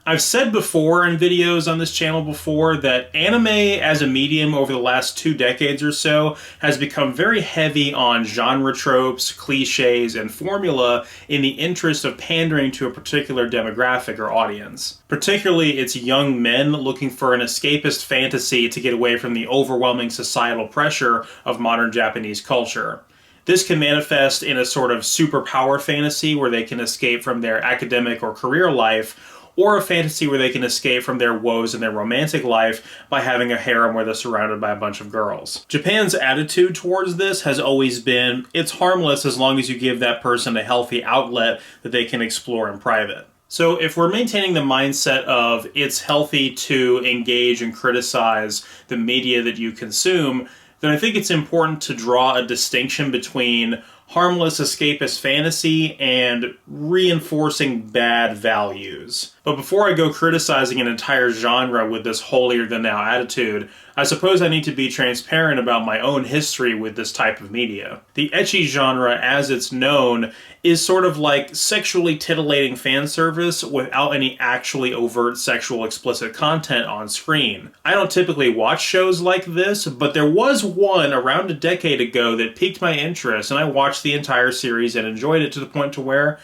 I've said before in videos on this channel before that anime as a medium over the last 2 decades or so has become very heavy on genre tropes, cliches, and formula in the interest of pandering to a particular demographic or audience. Particularly, it's young men looking for an escapist fantasy to get away from the overwhelming societal pressure of modern Japanese culture. This can manifest in a sort of superpower fantasy where they can escape from their academic or career life, or a fantasy where they can escape from their woes in their romantic life by having a harem where they're surrounded by a bunch of girls. Japan's attitude towards this has always been, it's harmless as long as you give that person a healthy outlet that they can explore in private. So if we're maintaining the mindset of it's healthy to engage and criticize the media that you consume, then I think it's important to draw a distinction between harmless escapist fantasy and reinforcing bad values. But before I go criticizing an entire genre with this holier-than-thou attitude, I suppose I need to be transparent about my own history with this type of media. The ecchi genre, as it's known, is sort of like sexually titillating fan service without any actually overt sexual explicit content on screen. I don't typically watch shows like this, but there was one around a decade ago that piqued my interest, and I watched the entire series and enjoyed it to the point to where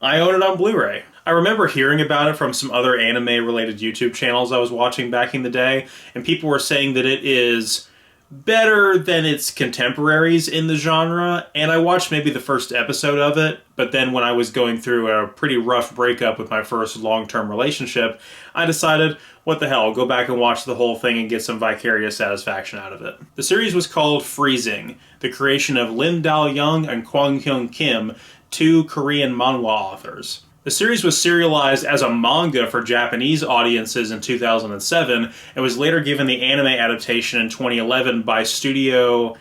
I own it on Blu-ray. I remember hearing about it from some other anime-related YouTube channels I was watching back in the day, and people were saying that it is better than its contemporaries in the genre, and I watched maybe the first episode of it, but then when I was going through a pretty rough breakup with my first long-term relationship, I decided, what the hell, I'll go back and watch the whole thing and get some vicarious satisfaction out of it. The series was called Freezing, the creation of Lim Dal-young and Kwang Hyun Kim, two Korean manhwa authors. The series was serialized as a manga for Japanese audiences in 2007 and was later given the anime adaptation in 2011 by Studio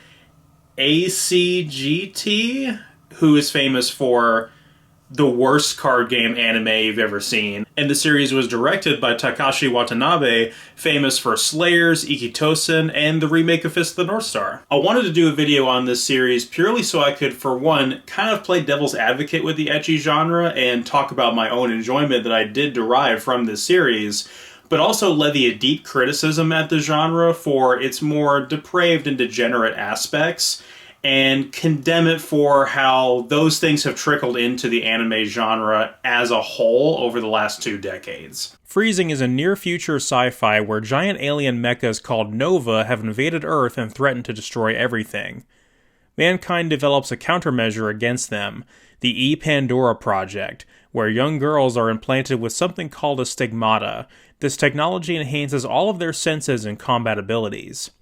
ACGT, who is famous for the worst card game anime you've ever seen. And the series was directed by Takashi Watanabe, famous for Slayers, Ikitosen, and the remake of Fist of the North Star. I wanted to do a video on this series purely so I could, for one, kind of play devil's advocate with the ecchi genre and talk about my own enjoyment that I did derive from this series, but also levy a deep criticism at the genre for its more depraved and degenerate aspects, and condemn it for how those things have trickled into the anime genre as a whole over the last 2 decades. Freezing is a near-future sci-fi where giant alien mechas called Nova have invaded Earth and threaten to destroy everything. Mankind develops a countermeasure against them, the E-Pandora Project, where young girls are implanted with something called a stigmata. This technology enhances all of their senses and combat abilities.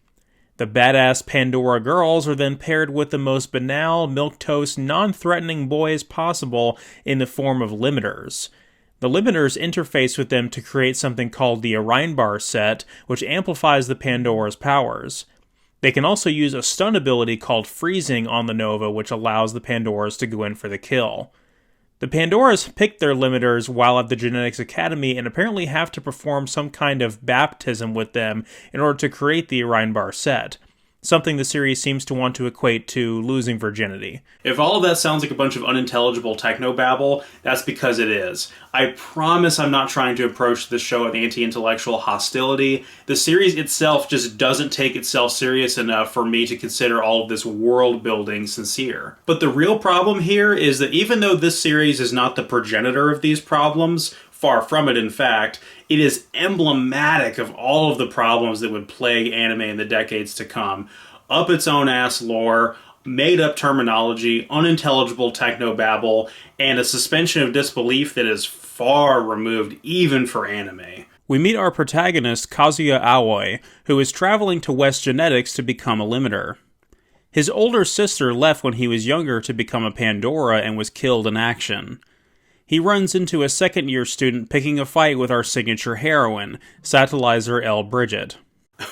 The badass Pandora girls are then paired with the most banal, milquetoast, non-threatening boys possible in the form of limiters. The limiters interface with them to create something called the Bar set, which amplifies the Pandora's powers. They can also use a stun ability called Freezing on the Nova, which allows the Pandoras to go in for the kill. The Pandoras pick their limiters while at the Genetics Academy and apparently have to perform some kind of baptism with them in order to create the Bar set, something the series seems to want to equate to losing virginity. If all of that sounds like a bunch of unintelligible technobabble, that's because it is. I promise I'm not trying to approach this show with anti-intellectual hostility. The series itself just doesn't take itself serious enough for me to consider all of this world building sincere. But the real problem here is that even though this series is not the progenitor of these problems, far from it in fact, it is emblematic of all of the problems that would plague anime in the decades to come. Up its own ass lore, made-up terminology, unintelligible technobabble, and a suspension of disbelief that is far removed even for anime. We meet our protagonist, Kazuya Aoi, who is traveling to West Genetics to become a limiter. His older sister left when he was younger to become a Pandora and was killed in action. He runs into a second-year student picking a fight with our signature heroine, Satellizor L. Bridget.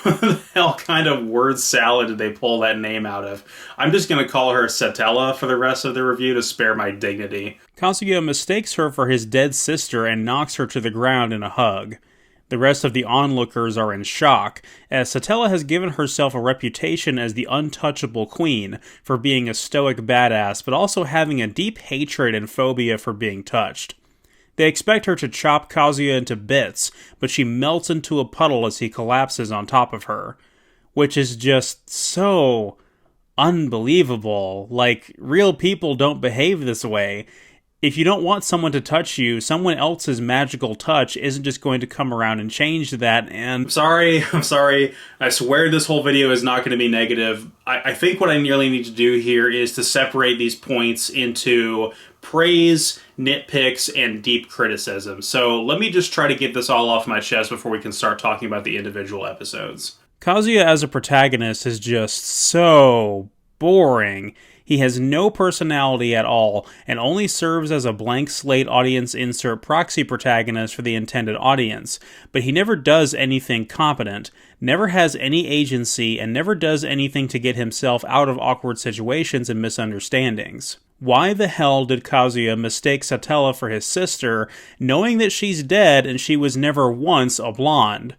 What the hell kind of word salad did they pull that name out of? I'm just going to call her Satella for the rest of the review to spare my dignity. Kazuya mistakes her for his dead sister and knocks her to the ground in a hug. The rest of the onlookers are in shock, as Satella has given herself a reputation as the untouchable queen for being a stoic badass, but also having a deep hatred and phobia for being touched. They expect her to chop Kazuya into bits, but she melts into a puddle as he collapses on top of her, which is just so unbelievable. Like, real people don't behave this way. If you don't want someone to touch you, someone else's magical touch isn't just going to come around and change that. And I'm sorry. I swear this whole video is not going to be negative. I think what I nearly need to do here is to separate these points into praise, nitpicks, and deep criticism. So let me just try to get this all off my chest before we can start talking about the individual episodes. Kazuya as a protagonist is just so boring. He has no personality at all, and only serves as a blank slate audience insert proxy protagonist for the intended audience, but he never does anything competent, never has any agency, and never does anything to get himself out of awkward situations and misunderstandings. Why the hell did Kazuya mistake Satella for his sister, knowing that she's dead and she was never once a blonde?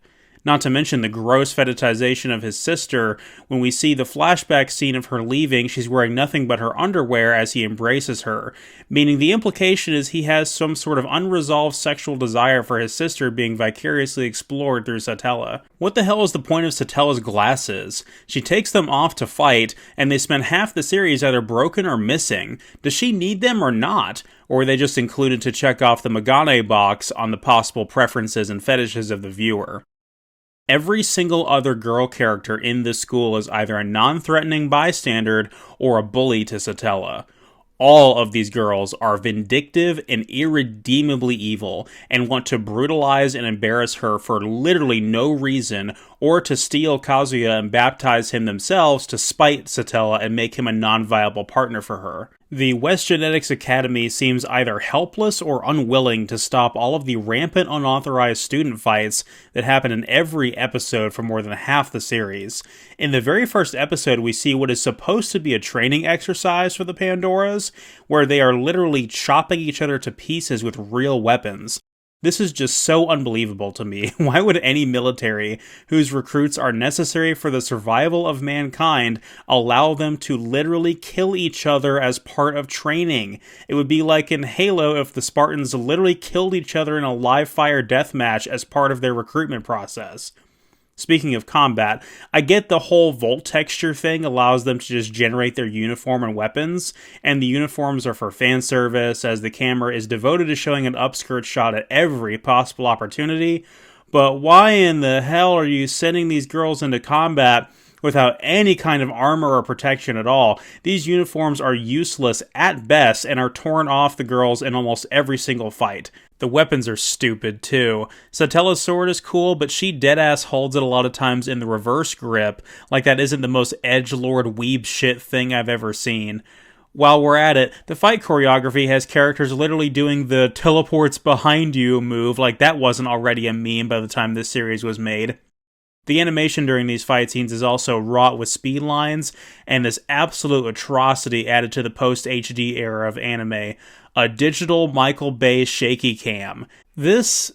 Not to mention the gross fetishization of his sister. When we see the flashback scene of her leaving, she's wearing nothing but her underwear as he embraces her, meaning the implication is he has some sort of unresolved sexual desire for his sister being vicariously explored through Satella. What the hell is the point of Satella's glasses? She takes them off to fight, and they spend half the series either broken or missing. Does she need them or not? Or were they just included to check off the Megane box on the possible preferences and fetishes of the viewer? Every single other girl character in this school is either a non-threatening bystander or a bully to Satella. All of these girls are vindictive and irredeemably evil, and want to brutalize and embarrass her for literally no reason, or to steal Kazuya and baptize him themselves to spite Satella and make him a non-viable partner for her. The West Genetics Academy seems either helpless or unwilling to stop all of the rampant unauthorized student fights that happen in every episode for more than half the series. In the very first episode, we see what is supposed to be a training exercise for the Pandoras, where they are literally chopping each other to pieces with real weapons. This is just so unbelievable to me. Why would any military, whose recruits are necessary for the survival of mankind, allow them to literally kill each other as part of training? It would be like in Halo if the Spartans literally killed each other in a live-fire deathmatch as part of their recruitment process. Speaking of combat, I get the whole volt texture thing allows them to just generate their uniform and weapons, and the uniforms are for fan service, as the camera is devoted to showing an upskirt shot at every possible opportunity. But why in the hell are you sending these girls into combat without any kind of armor or protection at all? These uniforms are useless at best and are torn off the girls in almost every single fight. The weapons are stupid, too. Satella's sword is cool, but she deadass holds it a lot of times in the reverse grip, like that isn't the most edgelord weeb shit thing I've ever seen. While we're at it, the fight choreography has characters literally doing the teleports behind you move like that wasn't already a meme by the time this series was made. The animation during these fight scenes is also wrought with speed lines, and this absolute atrocity added to the post-HD era of anime, a digital Michael Bay shaky cam. This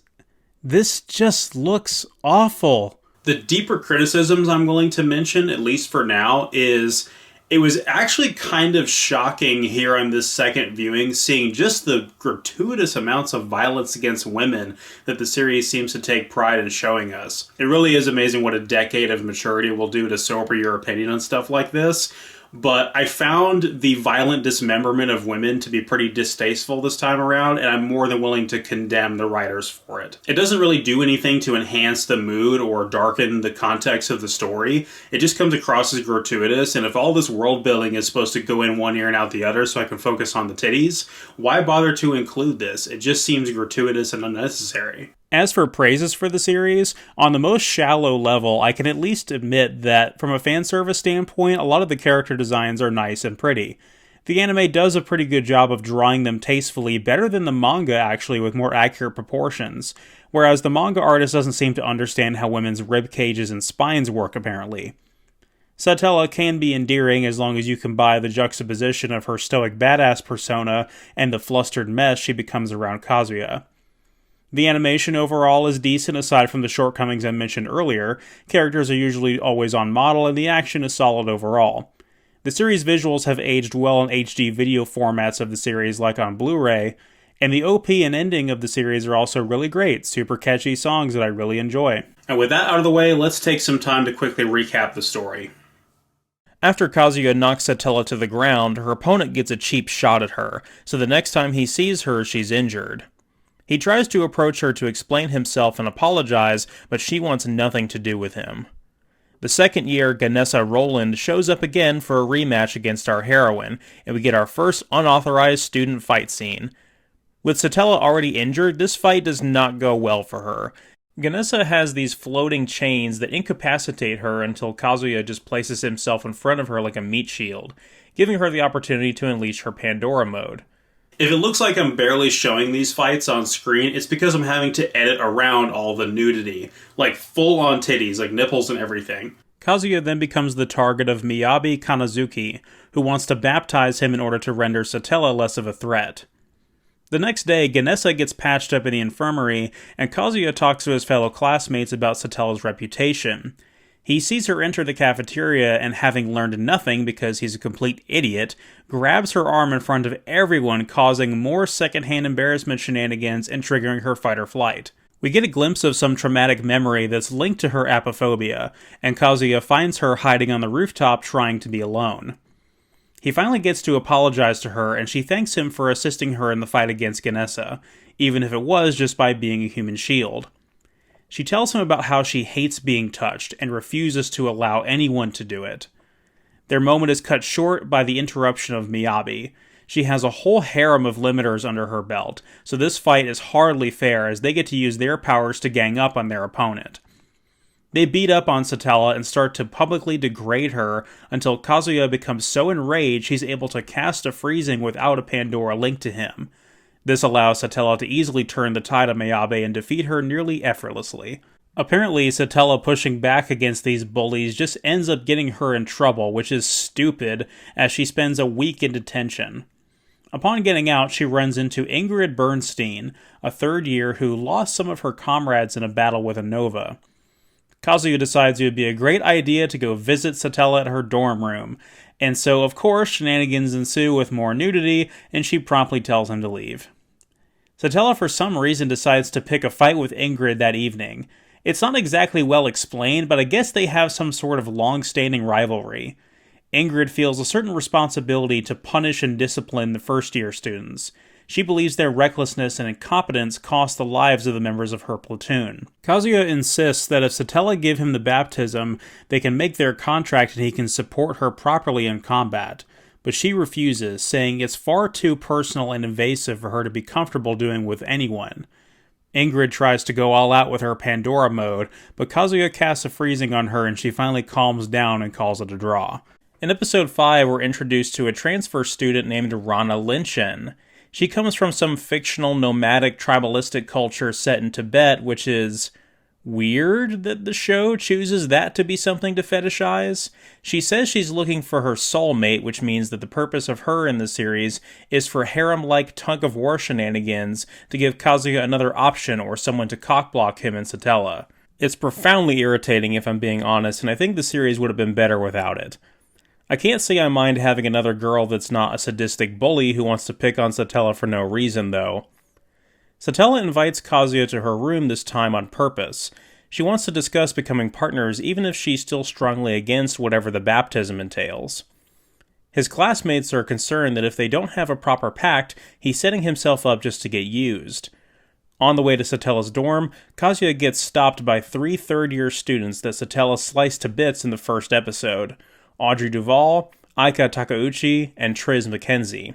just looks awful. The deeper criticisms I'm willing to mention, at least for now, is it was actually kind of shocking here on this second viewing, seeing just the gratuitous amounts of violence against women that the series seems to take pride in showing us. It really is amazing what a decade of maturity will do to sober your opinion on stuff like this. But I found the violent dismemberment of women to be pretty distasteful this time around, and I'm more than willing to condemn the writers for it. It doesn't really do anything to enhance the mood or darken the context of the story. It just comes across as gratuitous, and if all this world building is supposed to go in one ear and out the other so I can focus on the titties, why bother to include this? It just seems gratuitous and unnecessary. As for praises for the series, on the most shallow level, I can at least admit that, from a fan service standpoint, a lot of the character designs are nice and pretty. The anime does a pretty good job of drawing them tastefully, better than the manga actually, with more accurate proportions, whereas the manga artist doesn't seem to understand how women's rib cages and spines work apparently. Satella can be endearing as long as you can buy the juxtaposition of her stoic badass persona and the flustered mess she becomes around Kazuya. The animation overall is decent aside from the shortcomings I mentioned earlier. Characters are usually always on model, and the action is solid overall. The series visuals have aged well in HD video formats of the series like on Blu-ray, And the OP and ending of the series are also really great, super catchy songs that I really enjoy. And with that out of the way, let's take some time to quickly recap the story. After Kazuya knocks Satella to the ground, her opponent gets a cheap shot at her, so the next time he sees her, she's injured. He tries to approach her to explain himself and apologize, but she wants nothing to do with him. The second year, Ganessa Roland shows up again for a rematch against our heroine, and we get our first unauthorized student fight scene. With Satella already injured, this fight does not go well for her. Ganessa has these floating chains that incapacitate her until Kazuya just places himself in front of her like a meat shield, giving her the opportunity to unleash her Pandora mode. If it looks like I'm barely showing these fights on screen, it's because I'm having to edit around all the nudity. Like full-on titties, like nipples and everything. Kazuya then becomes the target of Miyabi Kanazuki, who wants to baptize him in order to render Satella less of a threat. The next day, Ganessa gets patched up in the infirmary, and Kazuya talks to his fellow classmates about Satella's reputation. He sees her enter the cafeteria and, having learned nothing because he's a complete idiot, grabs her arm in front of everyone, causing more secondhand embarrassment shenanigans and triggering her fight or flight. We get a glimpse of some traumatic memory that's linked to her apophobia, and Kazuya finds her hiding on the rooftop trying to be alone. He finally gets to apologize to her, and she thanks him for assisting her in the fight against Ganessa, even if it was just by being a human shield. She tells him about how she hates being touched and refuses to allow anyone to do it. Their moment is cut short by the interruption of Miyabi. She has a whole harem of limiters under her belt, so this fight is hardly fair as they get to use their powers to gang up on their opponent. They beat up on Satella and start to publicly degrade her until Kazuya becomes so enraged he's able to cast a freezing without a Pandora linked to him. This allows Satella to easily turn the tide of Miyabi and defeat her nearly effortlessly. Apparently, Satella pushing back against these bullies just ends up getting her in trouble, which is stupid, as she spends a week in detention. Upon getting out, she runs into Ingrid Bernstein, a third year who lost some of her comrades in a battle with a Nova. Kazuya decides it would be a great idea to go visit Satella at her dorm room, and so, of course, shenanigans ensue with more nudity, and she promptly tells him to leave. Satella, for some reason, decides to pick a fight with Ingrid that evening. It's not exactly well explained, but I guess they have some sort of long-standing rivalry. Ingrid feels a certain responsibility to punish and discipline the first-year students. She believes their recklessness and incompetence cost the lives of the members of her platoon. Kazuya insists that if Satella give him the baptism, they can make their contract and he can support her properly in combat. But she refuses, saying it's far too personal and invasive for her to be comfortable doing with anyone. Ingrid tries to go all out with her Pandora mode, but Kazuya casts a freezing on her and she finally calms down and calls it a draw. In episode 5, we're introduced to a transfer student named Rana Lynchen. She comes from some fictional nomadic tribalistic culture set in Tibet, which is weird that the show chooses that to be something to fetishize. She says she's looking for her soulmate, which means that the purpose of her in the series is for harem-like tug-of-war shenanigans to give Kazuya another option or someone to cockblock him and Satella. It's profoundly irritating if I'm being honest, and I think the series would have been better without it. I can't say I mind having another girl that's not a sadistic bully who wants to pick on Satella for no reason, though. Satella invites Kazuya to her room this time on purpose. She wants to discuss becoming partners even if she's still strongly against whatever the baptism entails. His classmates are concerned that if they don't have a proper pact, he's setting himself up just to get used. On the way to Satella's dorm, Kazuya gets stopped by 3 third-year students that Satella sliced to bits in the first episode: Audrey Duvall, Aika Takeuchi, and Triz McKenzie.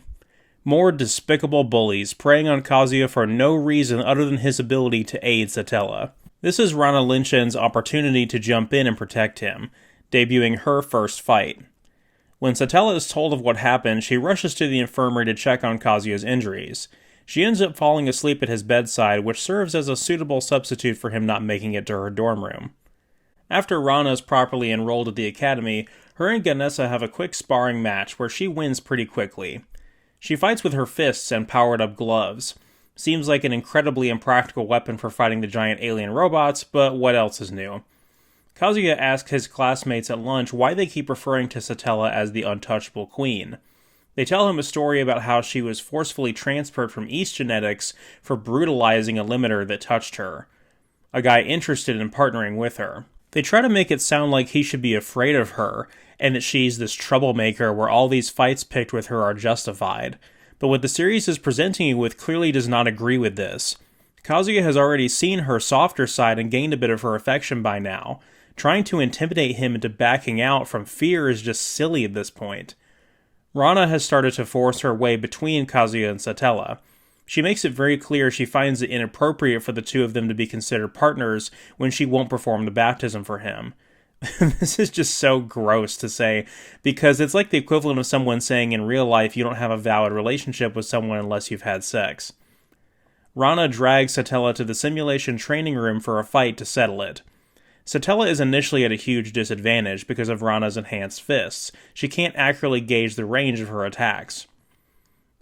More despicable bullies preying on Kazuya for no reason other than his ability to aid Satella. This is Rana Lynchen's opportunity to jump in and protect him, debuting her first fight. When Satella is told of what happened, she rushes to the infirmary to check on Kazuya's injuries. She ends up falling asleep at his bedside, which serves as a suitable substitute for him not making it to her dorm room. After Rana is properly enrolled at the academy, her and Ganessa have a quick sparring match where she wins pretty quickly. She fights with her fists and powered-up gloves. Seems like an incredibly impractical weapon for fighting the giant alien robots, but what else is new? Kazuya asks his classmates at lunch why they keep referring to Satella as the untouchable queen. They tell him a story about how she was forcefully transferred from East genetics for brutalizing a limiter that touched her, a guy interested in partnering with her. They try to make it sound like he should be afraid of her, and that she's this troublemaker where all these fights picked with her are justified. But what the series is presenting you with clearly does not agree with this. Kazuya has already seen her softer side and gained a bit of her affection by now. Trying to intimidate him into backing out from fear is just silly at this point. Rana has started to force her way between Kazuya and Satella. She makes it very clear she finds it inappropriate for the two of them to be considered partners when she won't perform the baptism for him. This is just so gross to say, because it's like the equivalent of someone saying in real life you don't have a valid relationship with someone unless you've had sex. Rana drags Satella to the simulation training room for a fight to settle it. Satella is initially at a huge disadvantage because of Rana's enhanced fists. She can't accurately gauge the range of her attacks.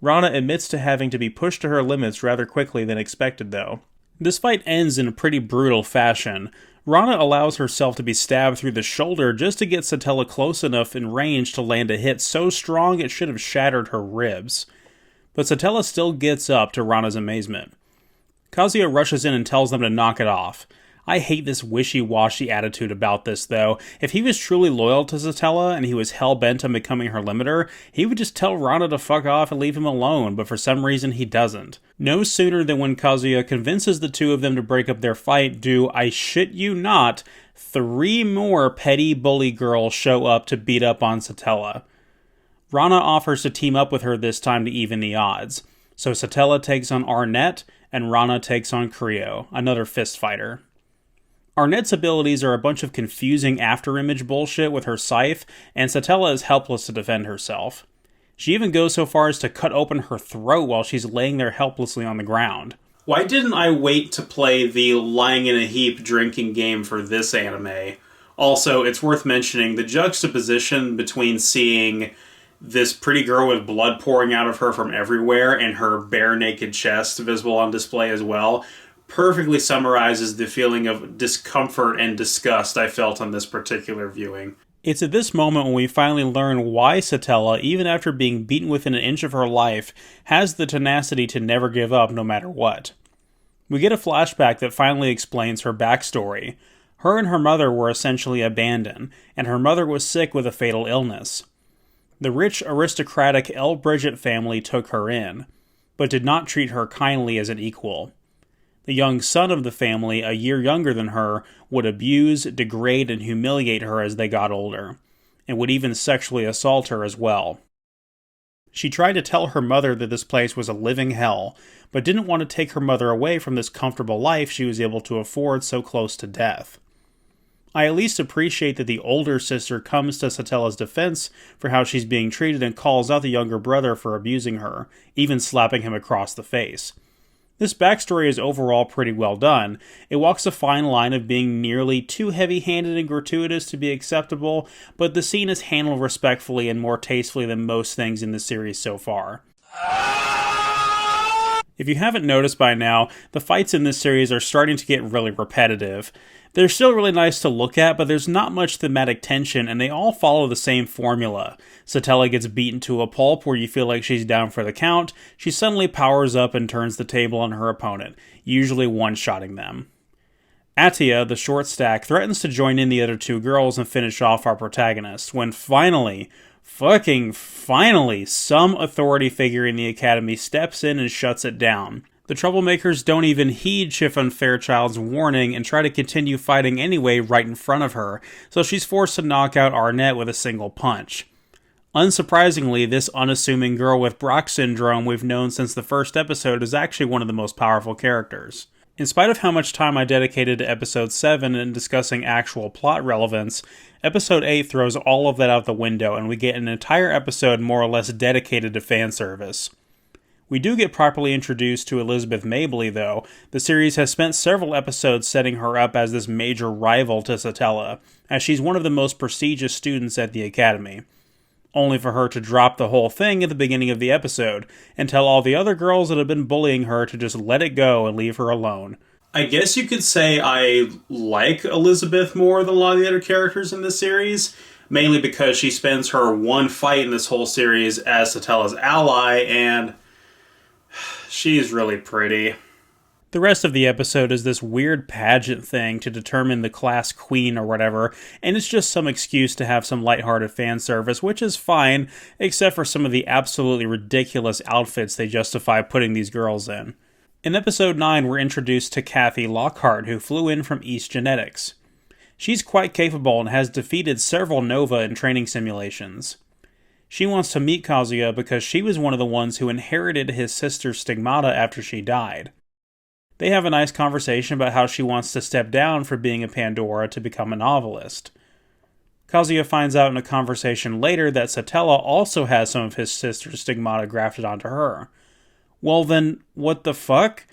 Rana admits to having to be pushed to her limits rather quickly than expected, though. This fight ends in a pretty brutal fashion. Rana allows herself to be stabbed through the shoulder just to get Satella close enough in range to land a hit so strong it should have shattered her ribs. But Satella still gets up to Rana's amazement. Kazuya rushes in and tells them to knock it off. I hate this wishy-washy attitude about this, though. If he was truly loyal to Satella and he was hell-bent on becoming her limiter, he would just tell Rana to fuck off and leave him alone, but for some reason he doesn't. No sooner than when Kazuya convinces the two of them to break up their fight do, I shit you not, 3 more petty bully girls show up to beat up on Satella. Rana offers to team up with her this time to even the odds. So Satella takes on Arnett, and Rana takes on Creo, another fist fighter. Arnett's abilities are a bunch of confusing afterimage bullshit with her scythe, and Satella is helpless to defend herself. She even goes so far as to cut open her throat while she's laying there helplessly on the ground. Why didn't I wait to play the lying in a heap drinking game for this anime? Also, it's worth mentioning the juxtaposition between seeing this pretty girl with blood pouring out of her from everywhere and her bare naked chest visible on display as well perfectly summarizes the feeling of discomfort and disgust I felt on this particular viewing. It's at this moment when we finally learn why Satella, even after being beaten within an inch of her life, has the tenacity to never give up no matter what. We get a flashback that finally explains her backstory. Her and her mother were essentially abandoned, and her mother was sick with a fatal illness. The rich aristocratic L. Bridget family took her in, but did not treat her kindly as an equal. The young son of the family, a year younger than her, would abuse, degrade, and humiliate her as they got older, and would even sexually assault her as well. She tried to tell her mother that this place was a living hell, but didn't want to take her mother away from this comfortable life she was able to afford so close to death. I at least appreciate that the older sister comes to Satella's defense for how she's being treated and calls out the younger brother for abusing her, even slapping him across the face. This backstory is overall pretty well done. It walks a fine line of being nearly too heavy-handed and gratuitous to be acceptable, but the scene is handled respectfully and more tastefully than most things in the series so far. If you haven't noticed by now, the fights in this series are starting to get really repetitive. They're still really nice to look at, but there's not much thematic tension, and they all follow the same formula. Satella gets beaten to a pulp where you feel like she's down for the count, she suddenly powers up and turns the table on her opponent, usually one-shotting them. Attia, the short stack, threatens to join in the other two girls and finish off our protagonist, when finally, some authority figure in the academy steps in and shuts it down. The troublemakers don't even heed Chiffon Fairchild's warning and try to continue fighting anyway right in front of her, so she's forced to knock out Arnett with a single punch. Unsurprisingly, this unassuming girl with Brock syndrome we've known since the first episode is actually one of the most powerful characters. In spite of how much time I dedicated to episode 7 in discussing actual plot relevance, episode 8 throws all of that out the window and we get an entire episode more or less dedicated to fan service. We do get properly introduced to Elizabeth Mabley, though. The series has spent several episodes setting her up as this major rival to Satella, as she's one of the most prestigious students at the academy. Only for her to drop the whole thing at the beginning of the episode, and tell all the other girls that have been bullying her to just let it go and leave her alone. I guess you could say I like Elizabeth more than a lot of the other characters in this series, mainly because she spends her one fight in this whole series as Satella's ally, and she's really pretty. The rest of the episode is this weird pageant thing to determine the class queen or whatever, and it's just some excuse to have some lighthearted fan service, which is fine, except for some of the absolutely ridiculous outfits they justify putting these girls in. In episode 9, we're introduced to Kathy Lockhart, who flew in from East Genetics. She's quite capable and has defeated several Nova in training simulations. She wants to meet Kazuya because she was one of the ones who inherited his sister's stigmata after she died. They have a nice conversation about how she wants to step down from being a Pandora to become a novelist. Kazuya finds out in a conversation later that Satella also has some of his sister's stigmata grafted onto her. Well then, what the fuck?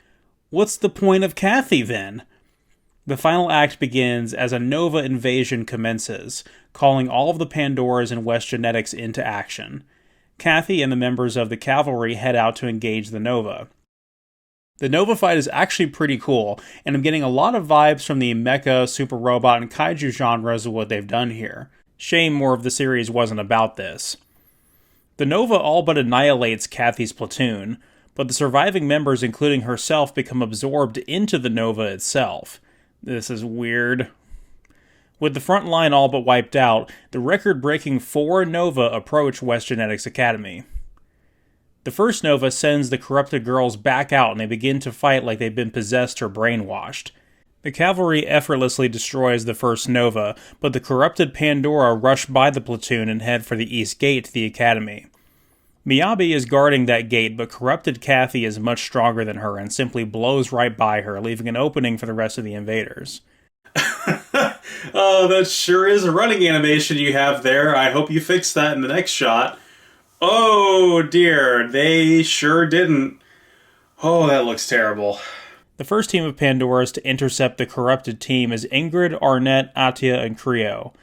What's the point of Kathy then? The final act begins as a Nova invasion commences, calling all of the Pandoras in West Genetics into action. Kathy and the members of the cavalry head out to engage the Nova. The Nova fight is actually pretty cool, and I'm getting a lot of vibes from the mecha, super robot, and kaiju genres of what they've done here. Shame more of the series wasn't about this. The Nova all but annihilates Kathy's platoon, but the surviving members, including herself, become absorbed into the Nova itself. This is weird. With the front line all but wiped out, the record-breaking 4 Nova approach West Genetics Academy. The first Nova sends the corrupted girls back out and they begin to fight like they've been possessed or brainwashed. The cavalry effortlessly destroys the first Nova, but the corrupted Pandora rush by the platoon and head for the east gate to the academy. Miyabi is guarding that gate, but corrupted Kathy is much stronger than her and simply blows right by her, leaving an opening for the rest of the invaders. Oh, that sure is a running animation you have there. I hope you fix that in the next shot. Oh dear, they sure didn't. Oh, that looks terrible. The first team of Pandoras to intercept the corrupted team is Ingrid, Arnett, Atia, and Creo.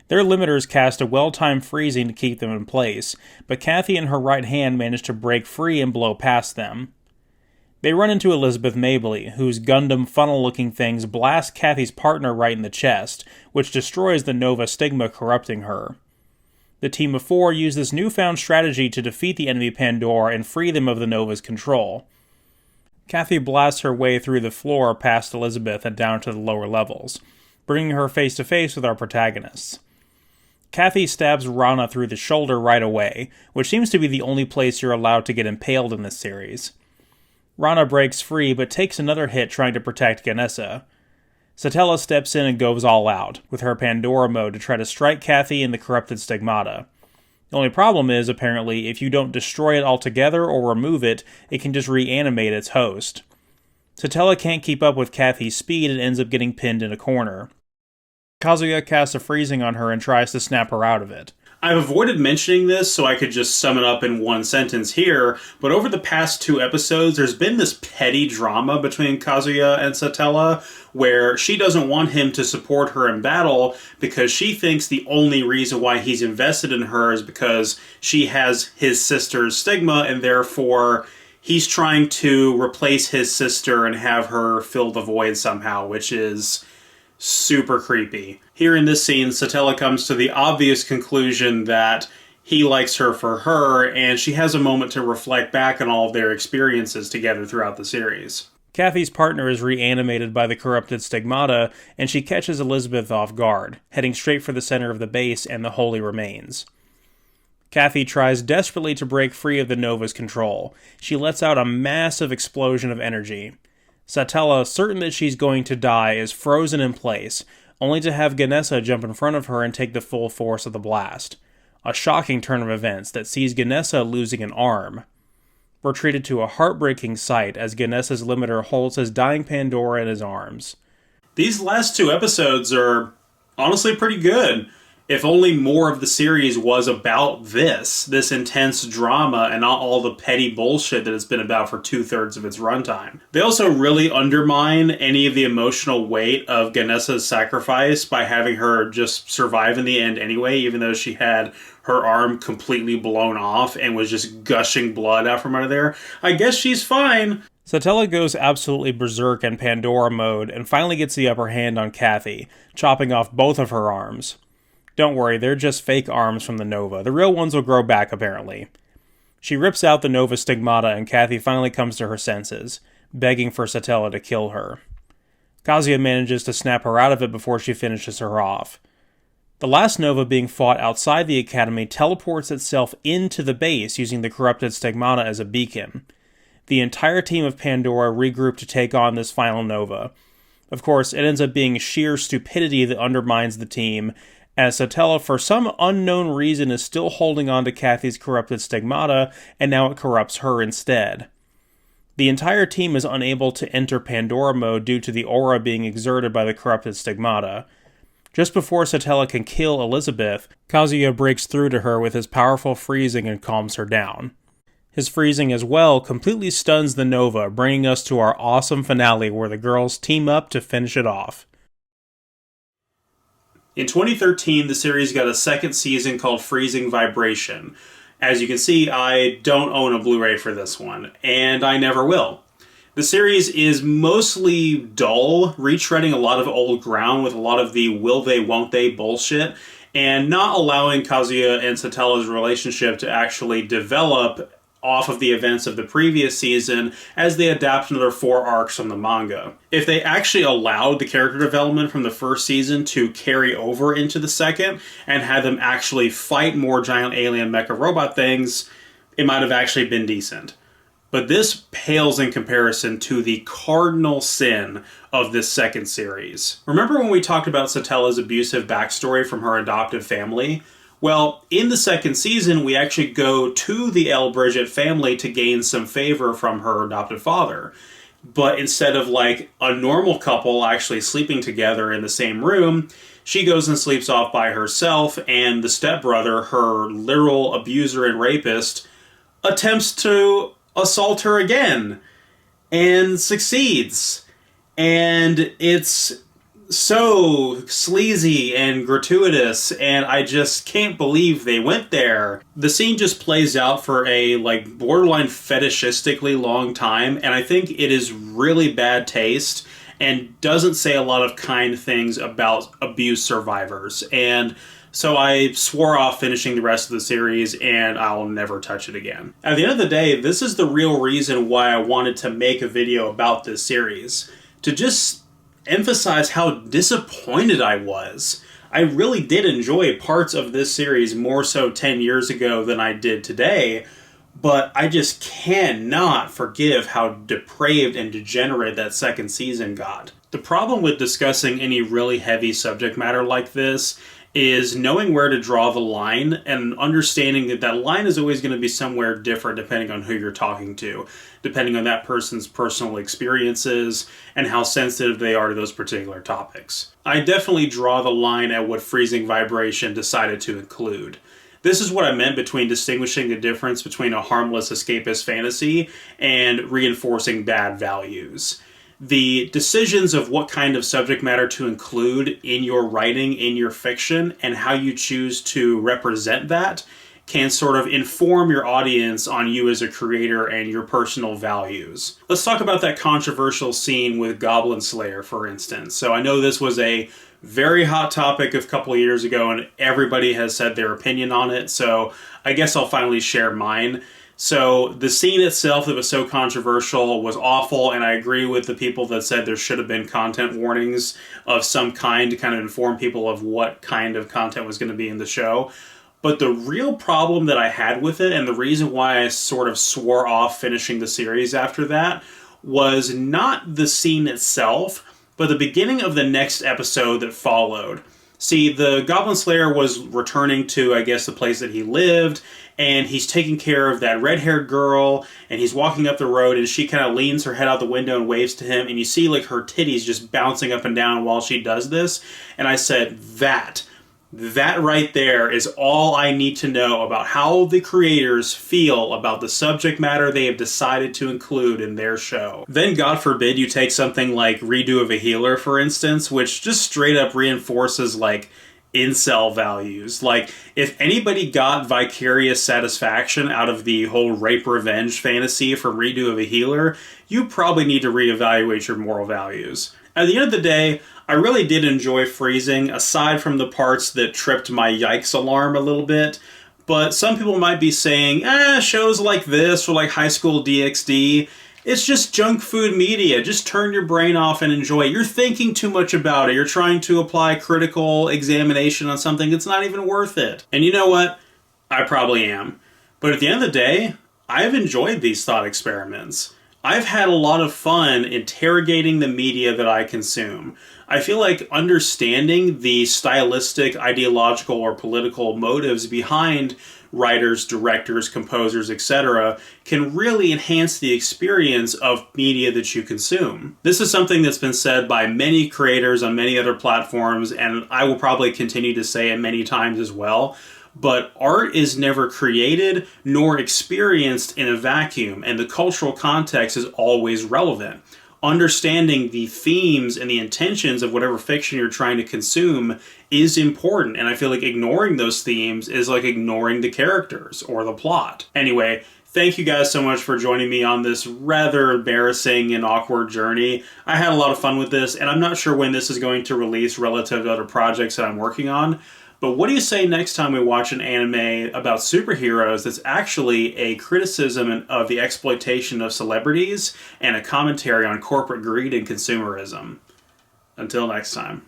Their limiters cast a well-timed freezing to keep them in place, but Kathy and her right hand manage to break free and blow past them. They run into Elizabeth Mabley, whose Gundam funnel-looking things blast Kathy's partner right in the chest, which destroys the Nova stigma corrupting her. The team of 4 use this newfound strategy to defeat the enemy Pandora and free them of the Nova's control. Kathy blasts her way through the floor past Elizabeth and down to the lower levels, bringing her face to face with our protagonists. Kathy stabs Rana through the shoulder right away, which seems to be the only place you're allowed to get impaled in this series. Rana breaks free but takes another hit trying to protect Ganessa. Satella steps in and goes all out, with her Pandora mode to try to strike Kathy and the corrupted stigmata. The only problem is, apparently, if you don't destroy it altogether or remove it, it can just reanimate its host. Satella can't keep up with Kathy's speed and ends up getting pinned in a corner. Kazuya casts a freezing on her and tries to snap her out of it. I've avoided mentioning this so I could just sum it up in one sentence here, but over the past 2 episodes, there's been this petty drama between Kazuya and Satella, where she doesn't want him to support her in battle because she thinks the only reason why he's invested in her is because she has his sister's stigma, and therefore he's trying to replace his sister and have her fill the void somehow, which is super creepy. Here in this scene, Satella comes to the obvious conclusion that he likes her for her, and she has a moment to reflect back on all of their experiences together throughout the series. Kathy's partner is reanimated by the corrupted stigmata, and she catches Elizabeth off guard, heading straight for the center of the base and the holy remains. Kathy tries desperately to break free of the Nova's control. She lets out a massive explosion of energy. Satella, certain that she's going to die, is frozen in place, only to have Ganessa jump in front of her and take the full force of the blast. A shocking turn of events that sees Ganessa losing an arm. We're treated to a heartbreaking sight as Ganessa's limiter holds his dying Pandora in his arms. These last 2 episodes are honestly pretty good. If only more of the series was about this intense drama and not all the petty bullshit that it's been about for 2/3 of its runtime. They also really undermine any of the emotional weight of Ganessa's sacrifice by having her just survive in the end anyway, even though she had her arm completely blown off and was just gushing blood out from under there. I guess she's fine. Satella goes absolutely berserk in Pandora mode and finally gets the upper hand on Kathy, chopping off both of her arms. Don't worry, they're just fake arms from the Nova. The real ones will grow back, apparently. She rips out the Nova stigmata and Kathy finally comes to her senses, begging for Satella to kill her. Kazuya manages to snap her out of it before she finishes her off. The last Nova being fought outside the Academy teleports itself into the base using the corrupted stigmata as a beacon. The entire team of Pandora regroup to take on this final Nova. Of course, it ends up being sheer stupidity that undermines the team, as Satella, for some unknown reason, is still holding on to Kathy's corrupted stigmata, and now it corrupts her instead. The entire team is unable to enter Pandora mode due to the aura being exerted by the corrupted stigmata. Just before Satella can kill Elizabeth, Kazuya breaks through to her with his powerful freezing and calms her down. His freezing as well completely stuns the Nova, bringing us to our awesome finale where the girls team up to finish it off. In 2013, the series got a second season called Freezing Vibration. As you can see, I don't own a Blu-ray for this one, and I never will. The series is mostly dull, retreading a lot of old ground with a lot of the will they, won't they bullshit, and not allowing Kazuya and Satella's relationship to actually develop off of the events of the previous season as they adapt another 4 arcs from the manga. If they actually allowed the character development from the first season to carry over into the second and had them actually fight more giant alien mecha robot things, it might have actually been decent. But this pales in comparison to the cardinal sin of this second series. Remember when we talked about Satella's abusive backstory from her adoptive family? Well, in the second season, we actually go to the L. Bridget family to gain some favor from her adoptive father. But instead of like a normal couple actually sleeping together in the same room, she goes and sleeps off by herself, and the stepbrother, her literal abuser and rapist, attempts to assault her again and succeeds. And it's so sleazy and gratuitous, and I just can't believe they went there. The scene just plays out for a like borderline fetishistically long time, and I think it is really bad taste and doesn't say a lot of kind things about abuse survivors. And so I swore off finishing the rest of the series, and I'll never touch it again. At the end of the day, this is the real reason why I wanted to make a video about this series. To just emphasize how disappointed I was. I really did enjoy parts of this series more so 10 years ago than I did today, but I just cannot forgive how depraved and degenerate that second season got. The problem with discussing any really heavy subject matter like this is knowing where to draw the line and understanding that that line is always going to be somewhere different depending on who you're talking to, depending on that person's personal experiences and how sensitive they are to those particular topics. I definitely draw the line at what Freezing Vibration decided to include. This is what I meant between distinguishing the difference between a harmless escapist fantasy and reinforcing bad values. The decisions of what kind of subject matter to include in your writing, in your fiction, and how you choose to represent that can sort of inform your audience on you as a creator and your personal values. Let's talk about that controversial scene with Goblin Slayer, for instance. So I know this was a very hot topic a couple of years ago, and everybody has said their opinion on it, so I guess I'll finally share mine. So the scene itself that was so controversial was awful, and I agree with the people that said there should have been content warnings of some kind to kind of inform people of what kind of content was going to be in the show. But the real problem that I had with it, and the reason why I sort of swore off finishing the series after that, was not the scene itself, but the beginning of the next episode that followed. See, the Goblin Slayer was returning to, I guess, the place that he lived, and he's taking care of that red-haired girl, and he's walking up the road, and she kind of leans her head out the window and waves to him, and you see, like, her titties just bouncing up and down while she does this, and I said, that right there is all I need to know about how the creators feel about the subject matter they have decided to include in their show. Then, God forbid, you take something like Redo of a Healer, for instance, which just straight up reinforces, like, incel values. Like, if anybody got vicarious satisfaction out of the whole rape revenge fantasy from Redo of a Healer, you probably need to reevaluate your moral values. At the end of the day, I really did enjoy Freezing, aside from the parts that tripped my yikes alarm a little bit. But some people might be saying, shows like this or like High School DxD, it's just junk food media. Just turn your brain off and enjoy it. You're thinking too much about it. You're trying to apply critical examination on something that's not even worth it. And you know what? I probably am. But at the end of the day, I've enjoyed these thought experiments. I've had a lot of fun interrogating the media that I consume. I feel like understanding the stylistic, ideological, or political motives behind writers, directors, composers, etc. can really enhance the experience of media that you consume. This is something that's been said by many creators on many other platforms, and I will probably continue to say it many times as well. But art is never created nor experienced in a vacuum, and the cultural context is always relevant. Understanding the themes and the intentions of whatever fiction you're trying to consume is important, and I feel like ignoring those themes is like ignoring the characters or the plot. Anyway, thank you guys so much for joining me on this rather embarrassing and awkward journey. I had a lot of fun with this, and I'm not sure when this is going to release relative to other projects that I'm working on. But what do you say next time we watch an anime about superheroes that's actually a criticism of the exploitation of celebrities and a commentary on corporate greed and consumerism? Until next time.